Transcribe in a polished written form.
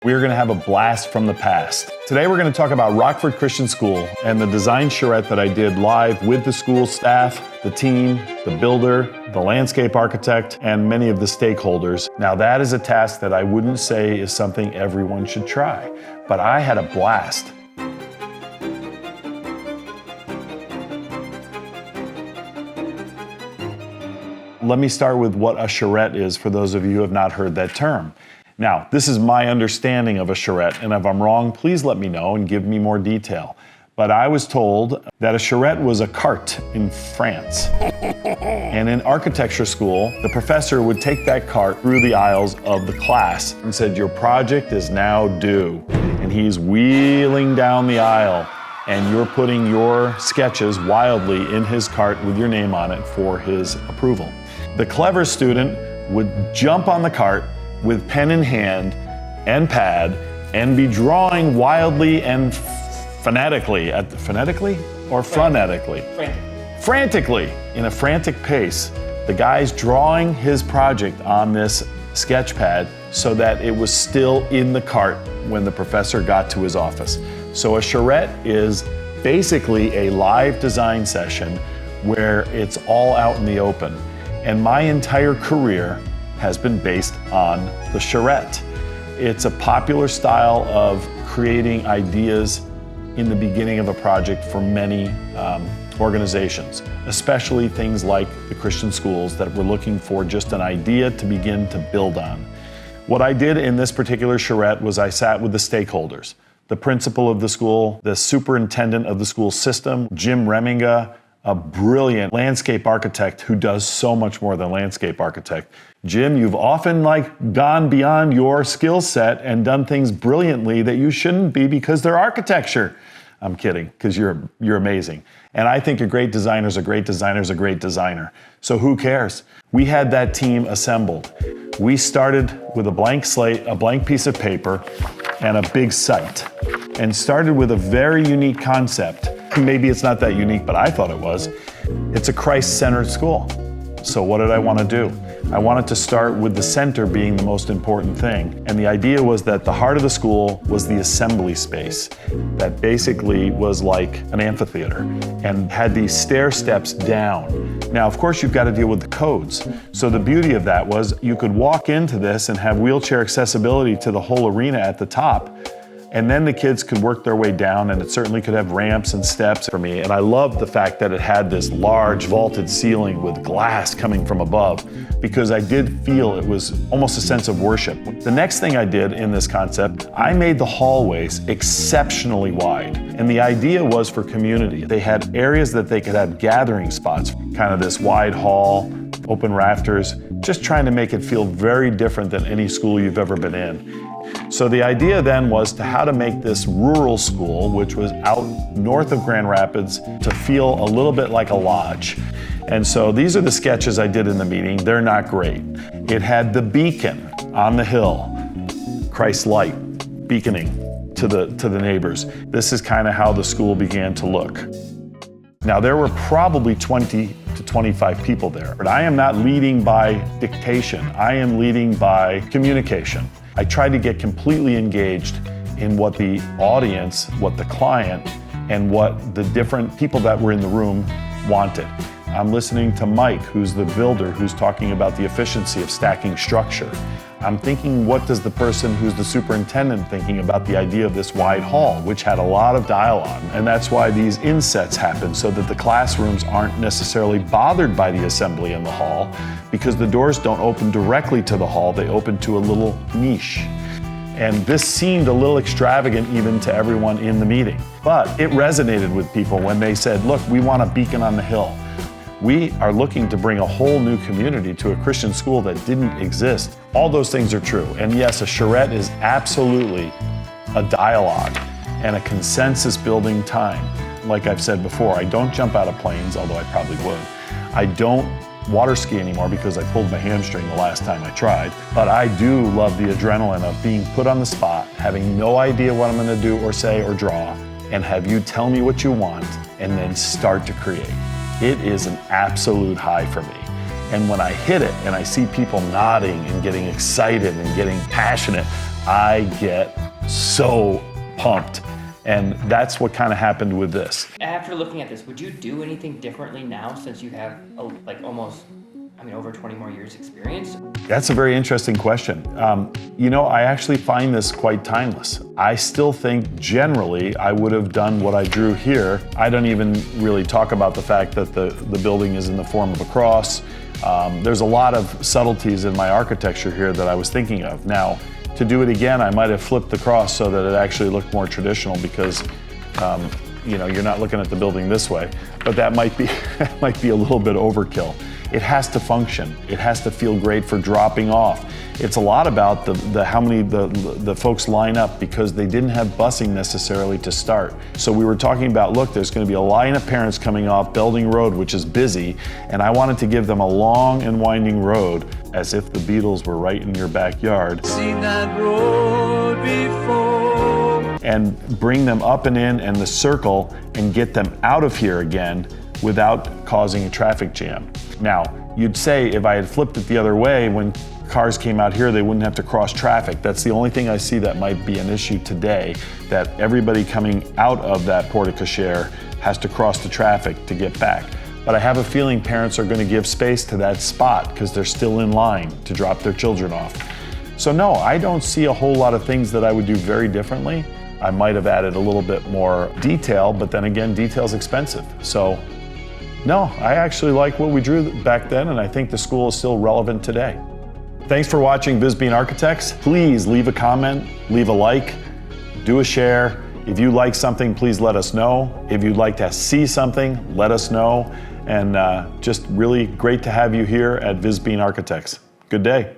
We're going to have a blast from the past. Today we're going to talk about Rockford Christian School and the design charrette that I did live with the school staff, the team, the builder, the landscape architect, and many of the stakeholders. Now that is a task that I wouldn't say is something everyone should try, but I had a blast. Let me start with what a charrette is for those of you who have not heard that term. Now, this is my understanding of a charrette, and if I'm wrong, please let me know and give me more detail. But I was told that a charrette was a cart in France. And in architecture school, the professor would take that cart through the aisles of the class and said, "Your project is now due." And he's wheeling down the aisle, and you're putting your sketches wildly in his cart with your name on it for his approval. The clever student would jump on the cart with pen in hand and pad and be drawing wildly and frantically in a frantic pace. The guy's drawing his project on this sketch pad so that it was still in the cart when the professor got to his office. So a charrette is basically a live design session where it's all out in the open. And my entire career has been based on the charrette. It's a popular style of creating ideas in the beginning of a project for many organizations, especially things like the Christian schools that were looking for just an idea to begin to build on. What I did in this particular charrette was I sat with the stakeholders, the principal of the school, the superintendent of the school system, Jim Remminga, a brilliant landscape architect who does so much more than landscape architect. Jim, you've often gone beyond your skill set and done things brilliantly that you shouldn't be because they're architecture. I'm kidding, because you're amazing. And I think a great designer is a great designer is a great designer. So who cares? We had that team assembled. We started with a blank slate, a blank piece of paper, and a big site, and started with a very unique concept. Maybe it's not that unique, but I thought it was. It's a Christ-centered school. So what did I want to do? I wanted to start with the center being the most important thing. And the idea was that the heart of the school was the assembly space that basically was like an amphitheater and had these stair steps down. Now, of course, you've got to deal with the codes. So the beauty of that was you could walk into this and have wheelchair accessibility to the whole arena at the top. And then the kids could work their way down, and it certainly could have ramps and steps for me. And I loved the fact that it had this large vaulted ceiling with glass coming from above, because I did feel it was almost a sense of worship. The next thing I did in this concept, I made the hallways exceptionally wide. And the idea was for community. They had areas that they could have gathering spots, kind of this wide hall, open rafters, just trying to make it feel very different than any school you've ever been in. So the idea then was how to make this rural school, which was out north of Grand Rapids, to feel a little bit like a lodge. And so these are the sketches I did in the meeting. They're not great. It had the beacon on the hill, Christ's light, beaconing to the neighbors. This is kind of how the school began to look. Now there were probably 20 to 25 people there, but I am not leading by dictation. I am leading by communication. I tried to get completely engaged in what the audience, what the client, and what the different people that were in the room wanted. I'm listening to Mike, who's the builder, who's talking about the efficiency of stacking structure. I'm thinking, what does the person who's the superintendent thinking about the idea of this wide hall, which had a lot of dialogue. And that's why these insets happen, so that the classrooms aren't necessarily bothered by the assembly in the hall, because the doors don't open directly to the hall, they open to a little niche. And this seemed a little extravagant even to everyone in the meeting. But it resonated with people when they said, look, we want a beacon on the hill. We are looking to bring a whole new community to a Christian school that didn't exist. All those things are true. And yes, a charrette is absolutely a dialogue and a consensus building time. Like I've said before, I don't jump out of planes, although I probably would. I don't water ski anymore because I pulled my hamstring the last time I tried. But I do love the adrenaline of being put on the spot, having no idea what I'm going to do or say or draw, and have you tell me what you want and then start to create. It is an absolute high for me. And when I hit it and I see people nodding and getting excited and getting passionate, I get so pumped. And that's what kind of happened with this. After looking at this, would you do anything differently now since you have over 20 more years experience? That's a very interesting question. I actually find this quite timeless. I still think generally I would have done what I drew here. I don't even really talk about the fact that the building is in the form of a cross. There's a lot of subtleties in my architecture here that I was thinking of. Now, to do it again, I might have flipped the cross so that it actually looked more traditional because you're not looking at the building this way, but that might be a little bit overkill. It has to function. It has to feel great for dropping off. It's a lot about how many the folks line up because they didn't have busing necessarily to start. So we were talking about, look, there's going to be a line of parents coming off Belding Road, which is busy, and I wanted to give them a long and winding road as if the Beatles were right in your backyard. Seen that road before. And bring them up and in and the circle and get them out of here again without causing a traffic jam. Now, you'd say if I had flipped it the other way, when cars came out here, they wouldn't have to cross traffic. That's the only thing I see that might be an issue today, that everybody coming out of that porte cochere has to cross the traffic to get back. But I have a feeling parents are going to give space to that spot because they're still in line to drop their children off. So no, I don't see a whole lot of things that I would do very differently. I might have added a little bit more detail, but then again, detail's expensive. So no, I actually like what we drew back then, and I think the school is still relevant today. Thanks for watching VisBean Architects. Please leave a comment, leave a like, do a share. If you like something, please let us know. If you'd like to see something, let us know. And just really great to have you here at VisBean Architects. Good day.